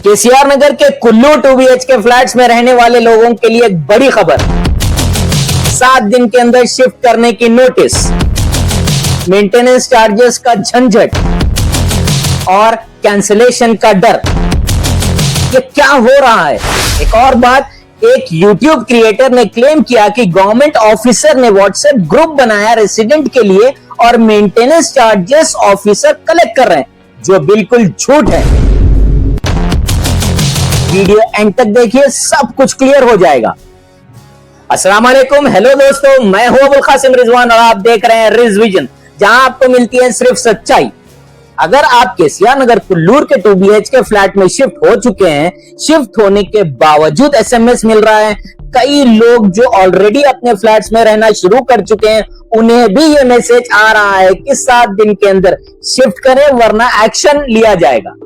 केसीआर नगर के कुल्लू 2BH के flats में रहने वाले लोगों के लिए एक बड़ी खबर। 7 दिन के अंदर शिफ्ट करने की नोटिस, मेंटेनेंस चार्जेस का झंझट और कैंसिलेशन का डर। ये क्या हो रहा है? एक और बात, एक YouTube क्रिएटर ने क्लेम किया कि गवर्नमेंट ऑफिसर ने व्हाट्सएप ग्रुप बनाया रेसिडेंट के लिए और मेंटेनेंस चार्जेस ऑफिसर कलेक्ट कर रहे हैं, जो बिल्कुल झूठ है। वीडियो एंड तक देखिए, सब कुछ क्लियर हो जाएगा। अस्सलाम वालेकुम, हेलो दोस्तों, मैं हूं अबुल कासिम रिजवान और आप देख रहे हैं रिज विजन, जहां आपको मिलती है सिर्फ सच्चाई। अगर आप केसीआर नगर कुल्लूर के 2BH के फ्लैट में शिफ्ट हो चुके हैं, शिफ्ट होने के बावजूद SMS मिल रहा है, कई लोग जो ऑलरेडी अपने फ्लैट्स में रहना शुरू कर चुके हैं, उन्हें भी ये मैसेज आ रहा है कि 7 दिन के अंदर शिफ्ट करें वरना एक्शन लिया जाएगा।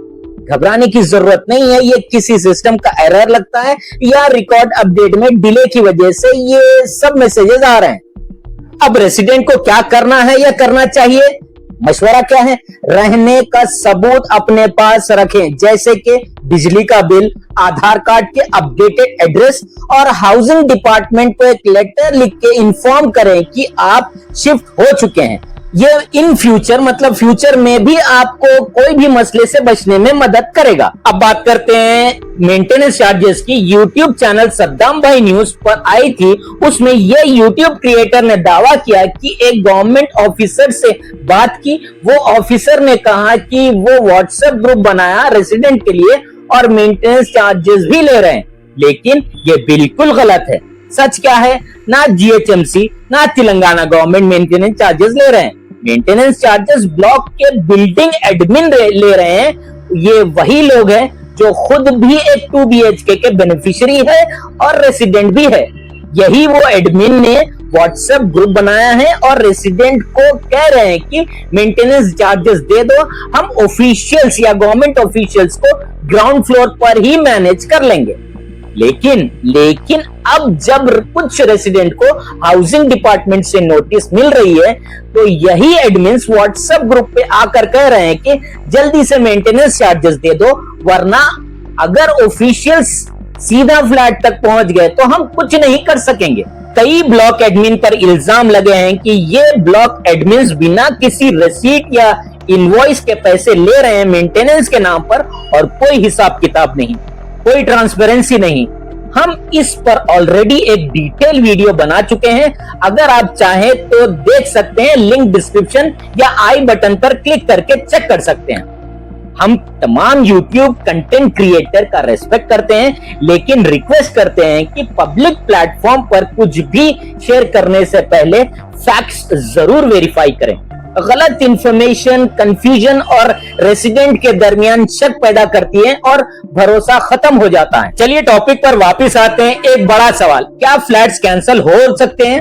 घबराने की जरूरत नहीं है, ये किसी सिस्टम का एरर लगता है या रिकॉर्ड अपडेट में डिले की वजह से ये सब मैसेजेस आ रहे हैं। अब रेसिडेंट को क्या करना है या करना चाहिए? मशवरा क्या है? रहने का सबूत अपने पास रखें, जैसे कि बिजली का बिल, आधार कार्ड के अपडेटेड एड्रेस और हाउसिंग डिपार्टमेंट को एक लेटर लिख के इन्फॉर्म करें कि आप शिफ्ट हो चुके हैं। ये इन फ्यूचर मतलब फ्यूचर में भी आपको कोई भी मसले से बचने में मदद करेगा। अब बात करते हैं मेंटेनेंस चार्जेस की। YouTube चैनल सद्दाम भाई न्यूज पर आई थी, उसमें ये YouTube क्रिएटर ने दावा किया कि एक गवर्नमेंट ऑफिसर से बात की, वो ऑफिसर ने कहा कि वो व्हाट्सएप ग्रुप बनाया रेसिडेंट के लिए और मेंटेनेंस चार्जेस भी ले रहे हैं, लेकिन ये बिल्कुल गलत है। सच क्या है? ना GHMC ना तेलंगाना गवर्नमेंट मेंटेनेंस चार्जेस ले रहे हैं। मेंटेनेंस चार्जेस ब्लॉक के बिल्डिंग एडमिन ले रहे हैं। ये वही लोग हैं जो खुद भी एक 2BHK के बेनिफिशियरी है और रेसिडेंट भी है। यही वो एडमिन ने व्हाट्सएप ग्रुप बनाया है और रेसिडेंट को कह रहे हैं कि मेंटेनेंस चार्जेस दे दो, हम ऑफिशियल्स या गवर्नमेंट ऑफिशियल्स को ग्राउंड फ्लोर पर ही मैनेज कर लेंगे। लेकिन अब जब कुछ रेसिडेंट को हाउसिंग डिपार्टमेंट से नोटिस मिल रही है, तो यही एडमिन्स व्हाट्सएप ग्रुप पे आकर कह रहे हैं कि जल्दी से मेंटेनेंस चार्जेस दे दो, वरना अगर ऑफिशियल्स सीधा फ्लैट तक पहुंच गए तो हम कुछ नहीं कर सकेंगे। कई ब्लॉक एडमिन पर इल्जाम लगे हैं कि ये ब्लॉक एडमिन्स बिना किसी रसीद या इनवॉइस के पैसे ले रहे हैं मेंटेनेंस के नाम पर और कोई हिसाब किताब नहीं, कोई ट्रांसपेरेंसी नहीं। हम इस पर ऑलरेडी एक डिटेल वीडियो बना चुके हैं, अगर आप चाहें तो देख सकते हैं, लिंक डिस्क्रिप्शन या आई बटन पर क्लिक करके चेक कर सकते हैं। हम तमाम YouTube कंटेंट क्रिएटर का रेस्पेक्ट करते हैं, लेकिन रिक्वेस्ट करते हैं कि पब्लिक प्लेटफॉर्म पर कुछ भी शेयर करने से पहले फैक्ट्स जरूर वेरीफाई करें। गलत इंफॉर्मेशन कंफ्यूजन और रेसिडेंट के दरमियान शक पैदा करती है और भरोसा खत्म हो जाता है। चलिए टॉपिक पर वापस आते हैं। एक बड़ा सवाल, क्या फ्लैट्स कैंसिल हो सकते हैं?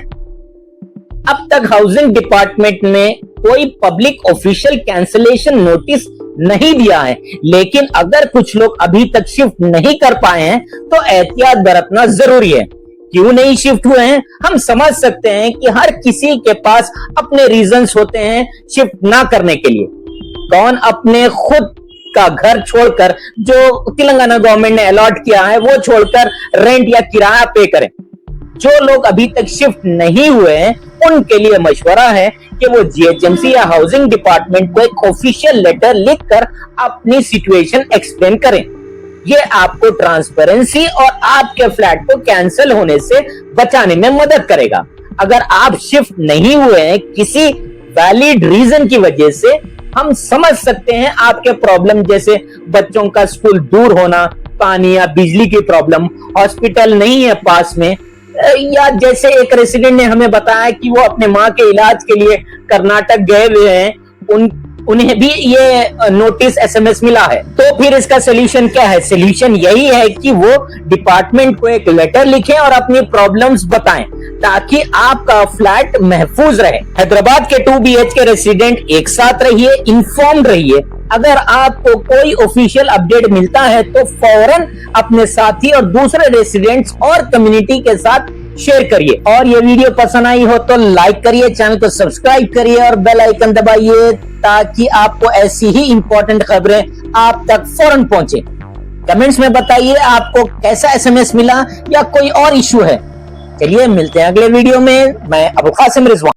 अब तक हाउसिंग डिपार्टमेंट ने कोई पब्लिक ऑफिशियल कैंसिलेशन नोटिस नहीं दिया है, लेकिन अगर कुछ लोग अभी तक शिफ्ट नहीं कर पाए हैं तो एहतियात बरतना जरूरी है। क्यों नहीं शिफ्ट हुए हैं? हम समझ सकते हैं कि हर किसी के पास अपने रीजंस होते हैं शिफ्ट ना करने के लिए। कौन अपने खुद का घर छोड़कर, जो तेलंगाना गवर्नमेंट ने अलॉट किया है, वो छोड़कर रेंट या किराया पे करें? जो लोग अभी तक शिफ्ट नहीं हुए हैं, उनके लिए मशवरा है कि वो GHMC या हाउसिंग डिपार्टमेंट को एक ऑफिशियल लेटर लिखकर अपनी सिचुएशन एक्सप्लेन करें। ये आपको ट्रांसपेरेंसी और आपके फ्लैट को कैंसिल होने से बचाने में मदद करेगा। अगर आप शिफ्ट नहीं हुए हैं किसी वैलिड रीजन की वजह से, हम समझ सकते हैं आपके प्रॉब्लम, जैसे बच्चों का स्कूल दूर होना, पानी या बिजली की प्रॉब्लम, हॉस्पिटल नहीं है पास में, या जैसे एक रेसिडेंट ने हमें बताया कि वो अपने माँ के इलाज के लिए कर्नाटक गए हुए हैं, उन्हें भी ये नोटिस SMS मिला है। तो फिर इसका सोल्यूशन क्या है? सोल्यूशन यही है कि वो डिपार्टमेंट को एक लेटर लिखें और अपनी प्रॉब्लम्स बताएं, ताकि आपका फ्लैट महफूज रहे। हैदराबाद के 2BH के रेसिडेंट एक साथ रहिए, इन्फॉर्म्ड रहिए। अगर आपको कोई ऑफिशियल अपडेट मिलता है तो फौरन अपने साथी और दूसरे रेसिडेंट्स और कम्युनिटी के साथ शेयर करिए। और ये वीडियो पसंद आई हो तो लाइक करिए, चैनल को सब्सक्राइब करिए और बेल आइकन दबाइए, ताकि आपको ऐसी ही इंपॉर्टेंट खबरें आप तक फौरन पहुंचे। कमेंट्स में बताइए आपको कैसा एसएमएस मिला या कोई और इश्यू है। चलिए मिलते हैं अगले वीडियो में। मैं अबुल कासिम रिजवान।